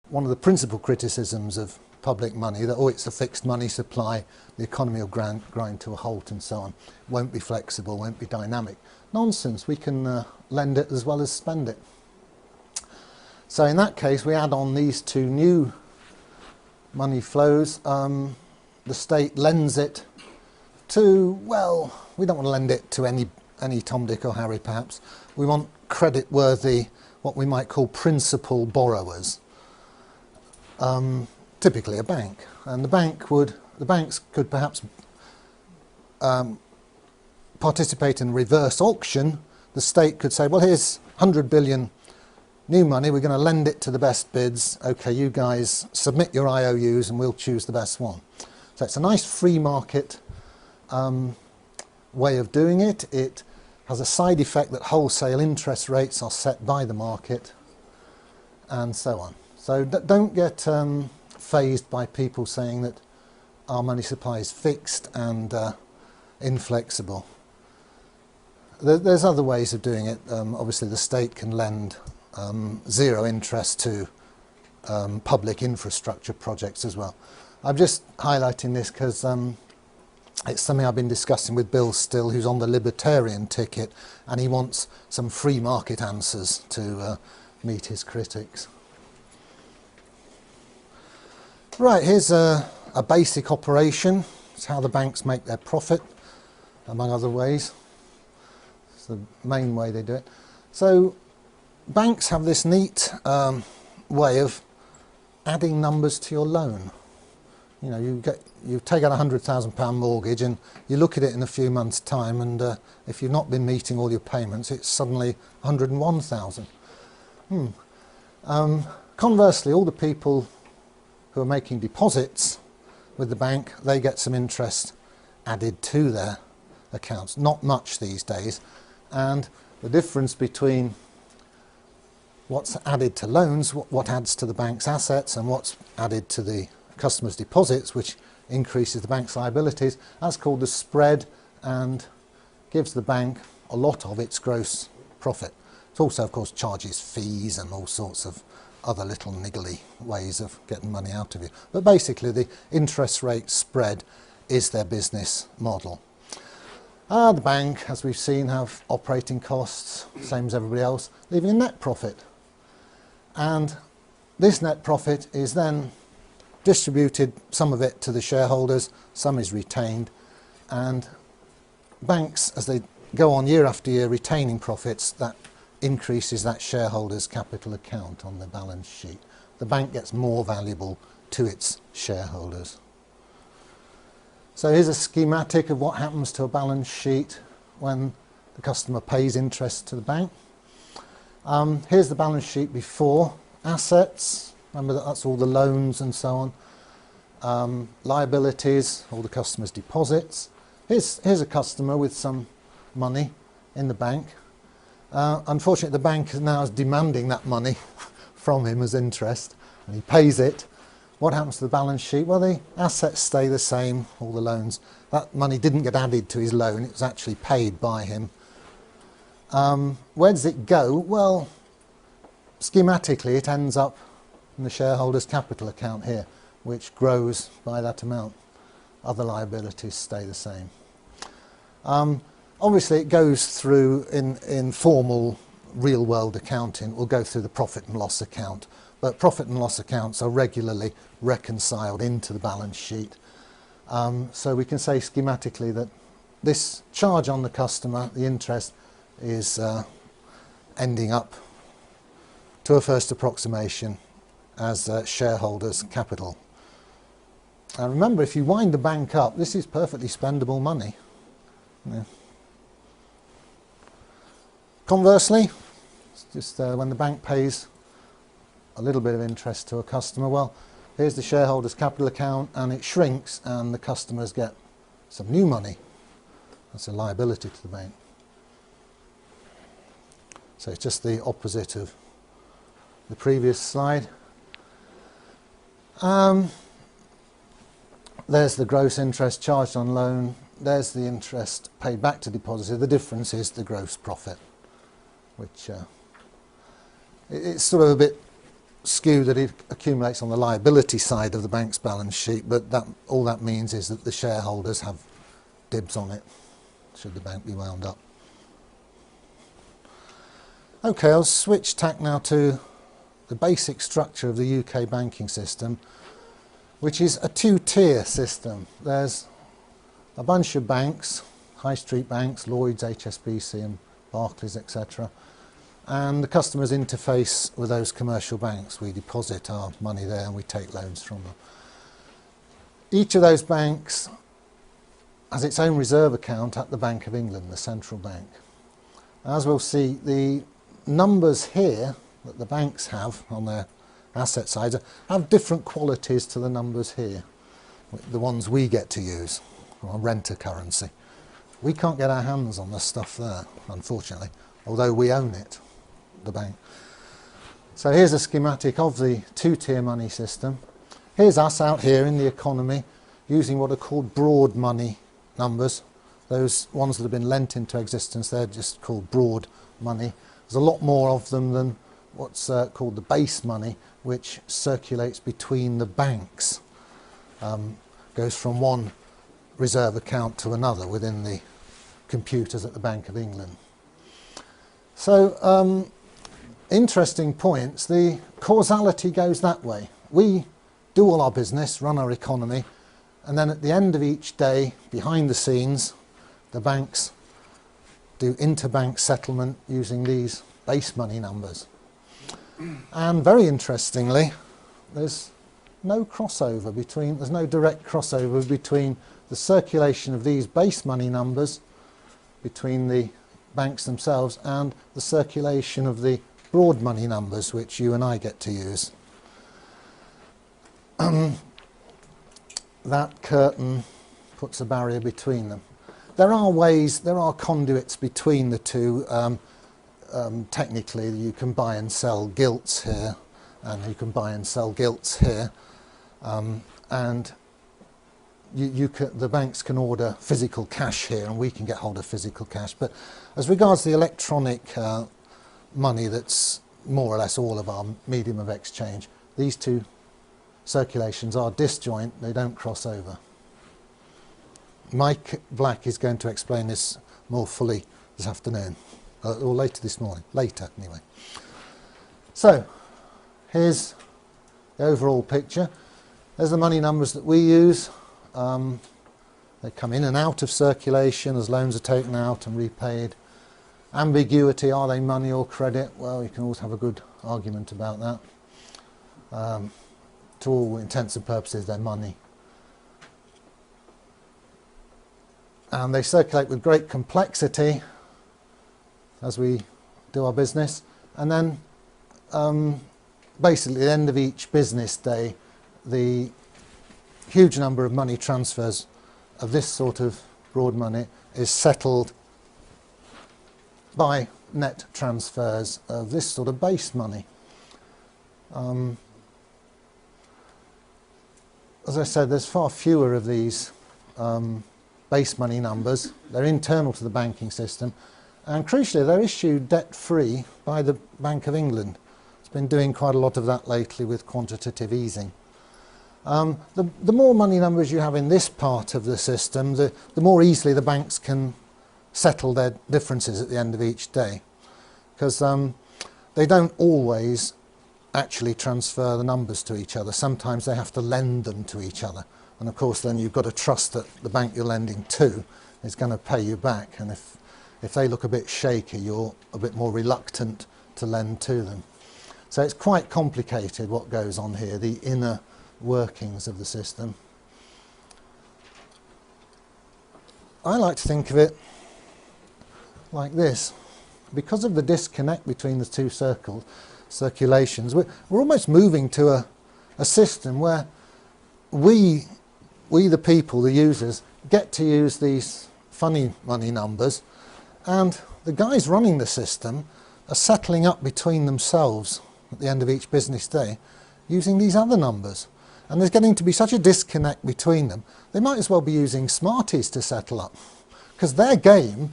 one of the principal criticisms of public money, that, oh, it's a fixed money supply, the economy will grind to a halt and so on, won't be flexible, won't be dynamic. Nonsense, we can lend it as well as spend it. So in that case, we add on these two new money flows. The state lends it to, well, we don't want to lend it to any Tom, Dick or Harry perhaps. We want credit-worthy, what we might call principal borrowers. Typically a bank, and the banks could perhaps participate in reverse auction. The state could say, well, here's 100 billion new money, we're going to lend it to the best bids. Okay, you guys submit your IOUs and we'll choose the best one. So it's a nice free market way of doing it. It has a side effect that wholesale interest rates are set by the market and so on. So don't get fazed by people saying that our money supply is fixed and inflexible. There's other ways of doing it. Obviously the state can lend zero interest to public infrastructure projects as well. I'm just highlighting this because it's something I've been discussing with Bill Still, who's on the libertarian ticket, and he wants some free market answers to meet his critics. Right, here's a basic operation. It's how the banks make their profit, among other ways. It's the main way they do it. So banks have this neat way of adding numbers to your loan. You know, you take out a £100,000 mortgage and you look at it in a few months' time, and if you've not been meeting all your payments, it's suddenly 101,000. Conversely, all the people who are making deposits with the bank, they get some interest added to their accounts. Not much these days, and the difference between what's added to loans, what adds to the bank's assets, and what's added to the customers' deposits, which increases the bank's liabilities, that's called the spread and gives the bank a lot of its gross profit. It also, of course, charges fees and all sorts of other little niggly ways of getting money out of you. But basically the interest rate spread is their business model. The bank, as we've seen, have operating costs, same as everybody else, leaving a net profit. And this net profit is then distributed, some of it to the shareholders, some is retained, and banks, as they go on year after year retaining profits, that increases that shareholders' capital account on the balance sheet. The bank gets more valuable to its shareholders. So here's a schematic of what happens to a balance sheet when the customer pays interest to the bank. Here's the balance sheet before assets. Remember that's all the loans and so on. Liabilities, all the customer's deposits. Here's a customer with some money in the bank. Unfortunately, the bank now is demanding that money from him as interest, and he pays it. What happens to the balance sheet? Well, the assets stay the same, all the loans. That money didn't get added to his loan, it was actually paid by him. Where does it go? Well, schematically it ends up in the shareholders' capital account here, which grows by that amount. Other liabilities stay the same. Obviously it goes through, in formal real-world accounting, will go through the profit and loss account. But profit and loss accounts are regularly reconciled into the balance sheet. So we can say schematically that this charge on the customer, the interest, is ending up, to a first approximation, as shareholders' capital. And remember, if you wind the bank up, this is perfectly spendable money. Yeah. Conversely, it's just when the bank pays a little bit of interest to a customer, well, here's the shareholders' capital account, and it shrinks and the customers get some new money. That's a liability to the bank. So it's just the opposite of the previous slide. There's the gross interest charged on loan. There's the interest paid back to depositor. The difference is the gross profit, which it's sort of a bit skew that it accumulates on the liability side of the bank's balance sheet, but all that means is that the shareholders have dibs on it, should the bank be wound up. Okay, I'll switch tack now to the basic structure of the UK banking system, which is a two-tier system. There's a bunch of banks, high street banks, Lloyds, HSBC and Barclays, etc. And the customers interface with those commercial banks. We deposit our money there and we take loans from them. Each of those banks has its own reserve account at the Bank of England, the central bank. As we'll see, the numbers here that the banks have on their asset sides have different qualities to the numbers here, the ones we get to use, or renter currency. We can't get our hands on the stuff there, unfortunately, although we own it, the bank. So here's a schematic of the two-tier money system. Here's us out here in the economy using what are called broad money numbers. Those ones that have been lent into existence, they're just called broad money. There's a lot more of them than what's called the base money, which circulates between the banks. Goes from one reserve account to another within the computers at the Bank of England. So, interesting points. The causality goes that way. We do all our business, run our economy, and then at the end of each day, behind the scenes, the banks do interbank settlement using these base money numbers. And very interestingly, there's no crossover between, there's no direct crossover between the circulation of these base money numbers between the banks themselves and the circulation of the broad money numbers which you and I get to use. That curtain puts a barrier between them. There are ways, there are conduits between the two. Technically, you can buy and sell gilts here, and you can buy and sell gilts here, and the banks can order physical cash here, and we can get hold of physical cash. But as regards the electronic money, that's more or less all of our medium of exchange, these two circulations are disjoint, they don't cross over. Mike Black is going to explain this more fully this afternoon, or later this morning, later anyway. So, here's the overall picture. There's the money numbers that we use. They come in and out of circulation as loans are taken out and repaid. Ambiguity, are they money or credit? Well, you can always have a good argument about that. To all intents and purposes, they're money. And they circulate with great complexity as we do our business. And then basically at the end of each business day, the huge number of money transfers of this sort of broad money is settled by net transfers of this sort of base money. As I said, there's far fewer of these base money numbers. They're internal to the banking system, and crucially they're issued debt-free by the Bank of England. It's been doing quite a lot of that lately with quantitative easing. The more money numbers you have in this part of the system, the more easily the banks can settle their differences at the end of each day, because they don't always actually transfer the numbers to each other. Sometimes they have to lend them to each other, and of course then you've got to trust that the bank you're lending to is going to pay you back, and if they look a bit shaky, you're a bit more reluctant to lend to them. So it's quite complicated what goes on here, the inner workings of the system. I like to think of it like this. Because of the disconnect between the two circulations, we're almost moving to a system where we the people, the users, get to use these funny money numbers, and the guys running the system are settling up between themselves at the end of each business day using these other numbers. And there's getting to be such a disconnect between them, they might as well be using Smarties to settle up, because their game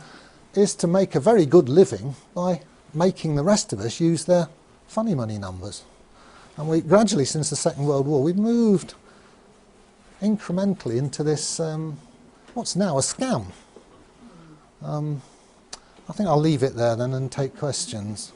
is to make a very good living by making the rest of us use their funny money numbers. And we gradually, since the Second World War, we've moved incrementally into this, what's now a scam. I think I'll leave it there then and take questions.